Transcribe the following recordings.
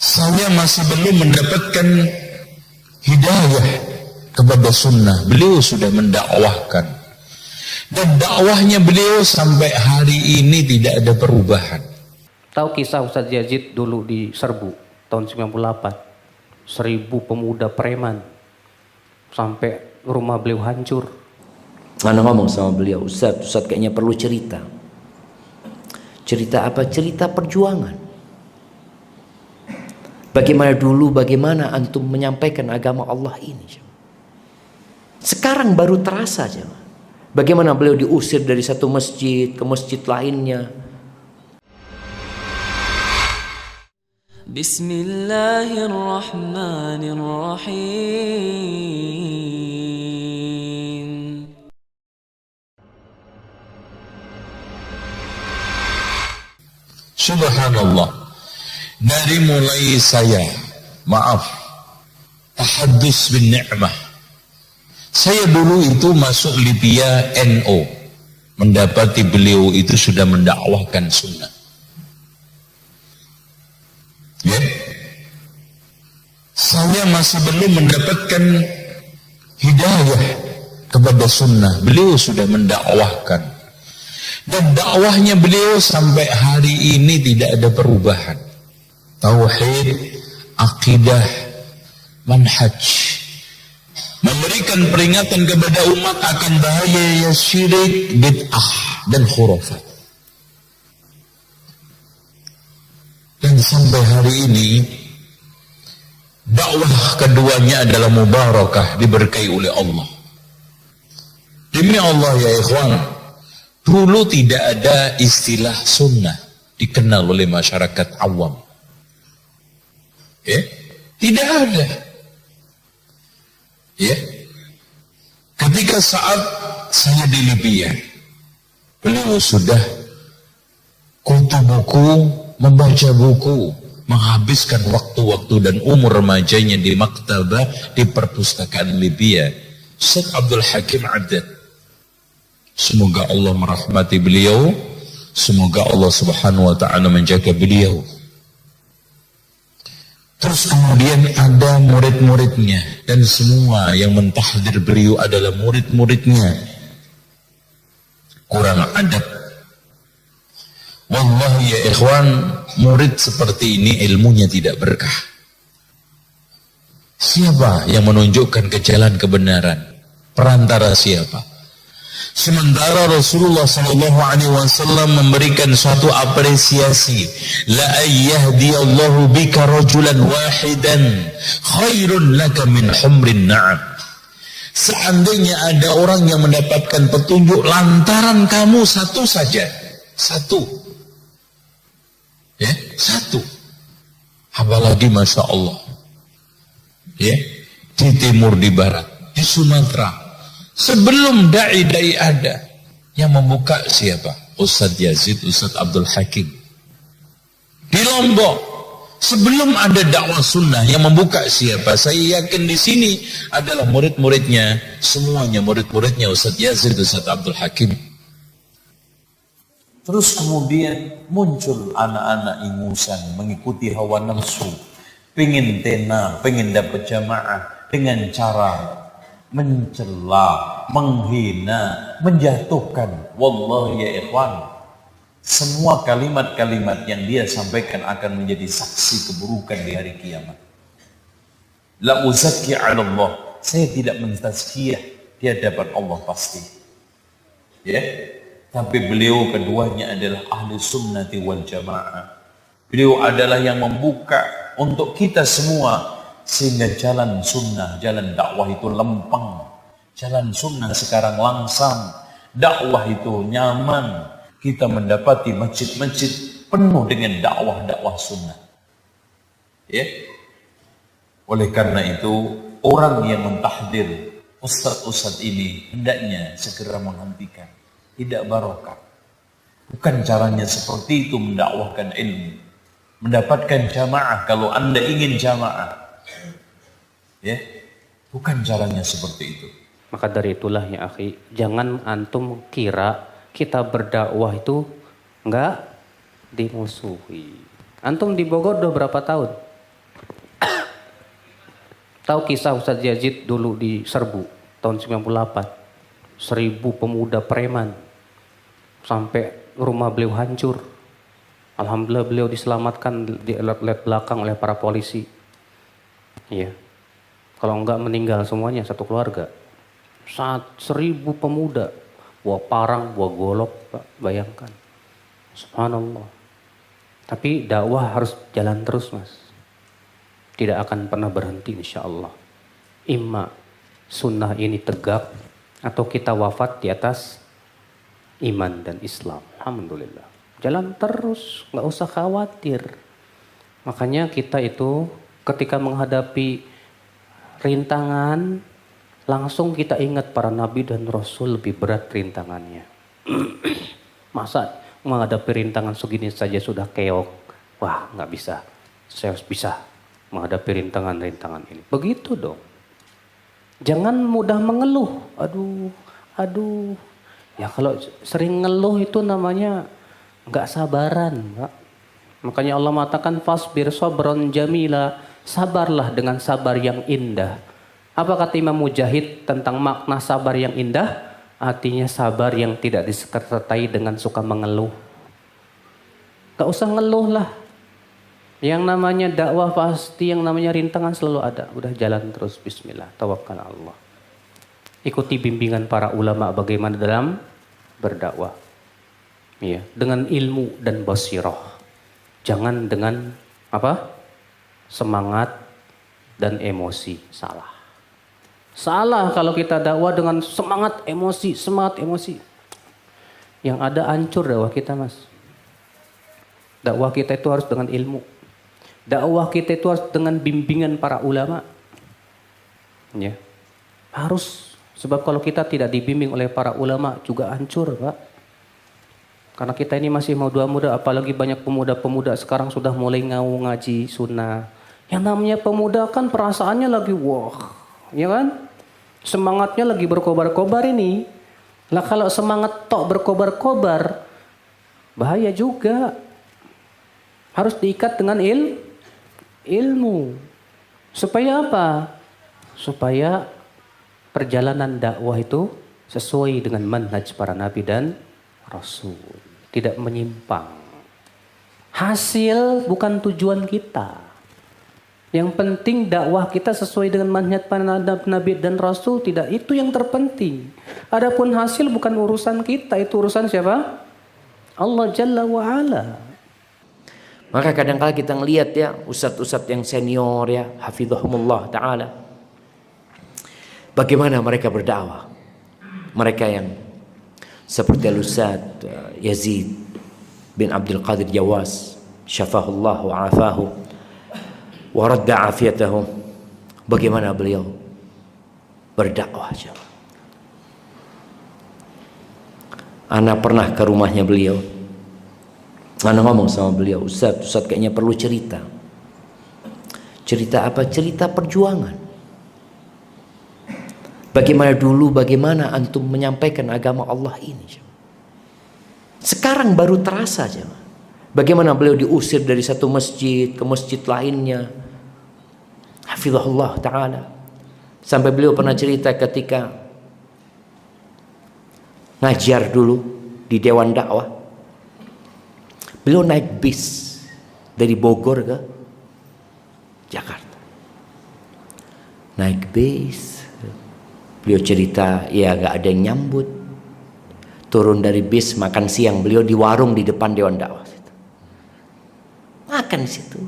Saya masih belum mendapatkan hidayah kepada sunnah. Beliau sudah mendakwahkan, dan dakwahnya beliau sampai hari ini tidak ada perubahan. Tahu kisah Ustadz Yazid dulu di Serbu tahun 98, 1000 pemuda preman sampai rumah beliau hancur. Mana ngomong sama beliau, Ustadz kayaknya perlu cerita. Cerita apa? Cerita perjuangan. Bagaimana dulu, bagaimana antum menyampaikan agama Allah ini. Sekarang baru terasa. Bagaimana beliau diusir dari satu masjid ke masjid lainnya. Bismillahirrahmanirrahim. Subhanallah, dari mulai saya tahaddus bin ni'mah, saya dulu itu masuk Libya NO, mendapati beliau itu sudah mendakwahkan sunnah. Ya, saya masih belum mendapatkan hidayah kepada sunnah. Beliau sudah mendakwahkan, dan dakwahnya beliau sampai hari ini tidak ada perubahan. Tauhid, akidah, manhaj, memberikan peringatan kepada umat akan bahaya syirik, bid'ah, dan khurafat. Dan sampai hari ini dakwah keduanya adalah mubarakah, diberkahi oleh Allah. Demi Allah ya ikhwan, dulu tidak ada istilah sunnah dikenal oleh masyarakat awam. Ya, tidak ada. Ya, ketika saat saya di Libya, beliau sudah kutu buku, membaca buku, menghabiskan waktu-waktu dan umur remajanya di maktabah, di perpustakaan Libya, Syekh Abdul Hakim Addad. Semoga Allah merahmati beliau, semoga Allah subhanahu wa ta'ala menjaga beliau. Terus kemudian ada murid-muridnya, dan semua yang mentahdir beliau adalah murid-muridnya. Kurang adab. Wallahi ya ikhwan, murid seperti ini ilmunya tidak berkah. Siapa yang menunjukkan ke jalan kebenaran? Perantara siapa? Sementara Rasulullah SAW memberikan suatu apresiasi, la ayyahdiyallahu bika rajulan wahidan khairun laka min humrin na'am. Seandainya ada orang yang mendapatkan petunjuk lantaran kamu satu saja, satu, ya, satu, apalagi masya Allah, ya, di timur, di barat, di Sumatera. Sebelum da'i ada, yang membuka siapa? Ustadz Yazid, Ustadz Abdul Hakim. Di Lombok, sebelum ada dakwah sunnah, yang membuka siapa? Saya yakin di sini adalah murid-muridnya, semuanya murid-muridnya Ustadz Yazid, Ustadz Abdul Hakim. Terus kemudian muncul anak-anak ingusan mengikuti hawa nafsu, pengen tenar, pengen dapat jamaah dengan cara mencela, menghina, menjatuhkan. Wallahi ya ikhwan, semua kalimat-kalimat yang dia sampaikan akan menjadi saksi keburukan di hari kiamat. La uzakki 'ala Allah, saya tidak mentazkiyah di hadapan Allah pasti. Ya, tapi beliau keduanya adalah ahli sunnati wal jamaah. Beliau adalah yang membuka untuk kita semua, sehingga jalan sunnah, jalan dakwah itu lempeng. Jalan sunnah sekarang langsam, dakwah itu nyaman. Kita mendapati masjid-masjid penuh dengan dakwah-dakwah sunnah. Ya, oleh karena itu orang yang mentahdir ustadz-ustadz ini hendaknya segera menghentikan. Tidak barokah. Bukan caranya seperti itu mendakwahkan ilmu, mendapatkan jamaah. Kalau anda ingin jamaah, ya, bukan caranya seperti itu. Maka dari itulah ya akhi, jangan antum kira kita berdakwah itu enggak dimusuhi. Antum di Bogor udah berapa tahun? Tahu kisah Ustadz Yazid dulu di Serbu tahun 98. 1000 pemuda preman sampai rumah beliau hancur. Alhamdulillah beliau diselamatkan di led belakang oleh para polisi. Iya. Kalau enggak meninggal semuanya satu keluarga. 1000 pemuda, bawa parang, bawa golok, Pak. Bayangkan. Subhanallah. Tapi dakwah harus jalan terus, Mas. Tidak akan pernah berhenti insya Allah. Imma sunnah ini tegak atau kita wafat di atas iman dan Islam. Alhamdulillah. Jalan terus, nggak usah khawatir. Makanya kita itu ketika menghadapi rintangan, langsung kita ingat para nabi dan rasul lebih berat rintangannya. Masa menghadapi rintangan segini saja sudah keok? Wah, nggak bisa. Saya harus bisa menghadapi rintangan-rintangan ini. Begitu dong. Jangan mudah mengeluh. Aduh. Ya kalau sering ngeluh itu namanya nggak sabaran, Pak. Makanya Allah mengatakan fasbir sabron jamila, sabarlah dengan sabar yang indah. Apa kata Imam Mujahid tentang makna sabar yang indah? Artinya sabar yang tidak disertai dengan suka mengeluh. Gak usah ngeluh lah. Yang namanya dakwah pasti, yang namanya rintangan selalu ada. Udah jalan terus, bismillah, tawakkal Allah. Ikuti bimbingan para ulama bagaimana dalam berdakwah. Ya, dengan ilmu dan basirah. Jangan dengan apa? Semangat dan emosi. Salah kalau kita dakwah dengan semangat emosi. Yang ada hancur dakwah kita, Mas. Dakwah kita itu harus dengan ilmu. Dakwah kita itu harus dengan bimbingan para ulama. Ya. Harus. Sebab kalau kita tidak dibimbing oleh para ulama juga hancur, Pak. Karena kita ini masih muda-muda, apalagi banyak pemuda-pemuda sekarang sudah mulai ngaji sunnah. Yang namanya pemuda kan perasaannya lagi wah, ya kan? Semangatnya lagi berkobar-kobar ini. Lah kalau semangat tok berkobar-kobar, bahaya juga. Harus diikat dengan ilmu. Supaya apa? Supaya perjalanan dakwah itu sesuai dengan manhaj para nabi dan rasul. Tidak menyimpang. Hasil bukan tujuan kita. Yang penting dakwah kita sesuai dengan manhaj para nabi dan rasul, tidak itu yang terpenting. Adapun hasil bukan urusan kita, itu urusan siapa? Allah Jalla wa Ala. Maka kadang-kala kita ngelihat ya ustadz-ustadz yang senior ya, hafizahumullah ta'ala. Bagaimana mereka berdakwah? Mereka yang seperti Al-Ustadz Yazid bin Abdul Qadir Jawas, syafahullah wa afahu wa radda afiyatahu. Bagaimana beliau berdakwah? Ana pernah ke rumahnya beliau. Ana ngomong sama beliau, Ustadz kayaknya perlu cerita. Cerita apa? Cerita perjuangan. Bagaimana antum menyampaikan agama Allah ini? Sekarang baru terasa, bagaimana beliau diusir dari satu masjid ke masjid lainnya. Hafizahullah ta'ala. Sampai beliau pernah cerita ketika ngajar dulu di Dewan Dakwah. Beliau naik bis dari Bogor ke Jakarta. Naik bis. Beliau cerita, ya gak ada yang nyambut. Turun dari bis, makan siang. Beliau di warung di depan Dewan Dakwah. Makan di situ.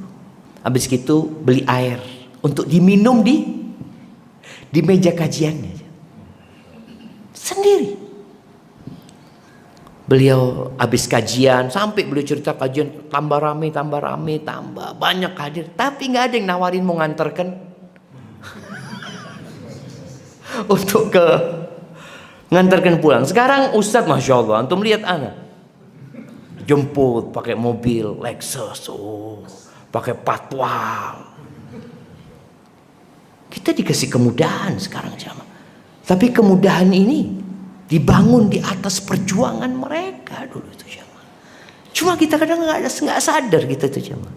Habis itu beli air untuk diminum di meja kajiannya. Sendiri. Beliau habis kajian, sampai beliau cerita kajian tambah rame, tambah banyak hadir. Tapi gak ada yang nawarin mau nganterkan untuk ke ngantarkan pulang. Sekarang Ustadz, Masya Allah, antum lihat anak jemput pakai mobil Lexus, pakai patwal. Kita dikasih kemudahan sekarang, jamaah. Tapi kemudahan ini dibangun di atas perjuangan mereka dulu itu, jamaah. Cuma kita kadang nggak sadar kita itu, jamaah.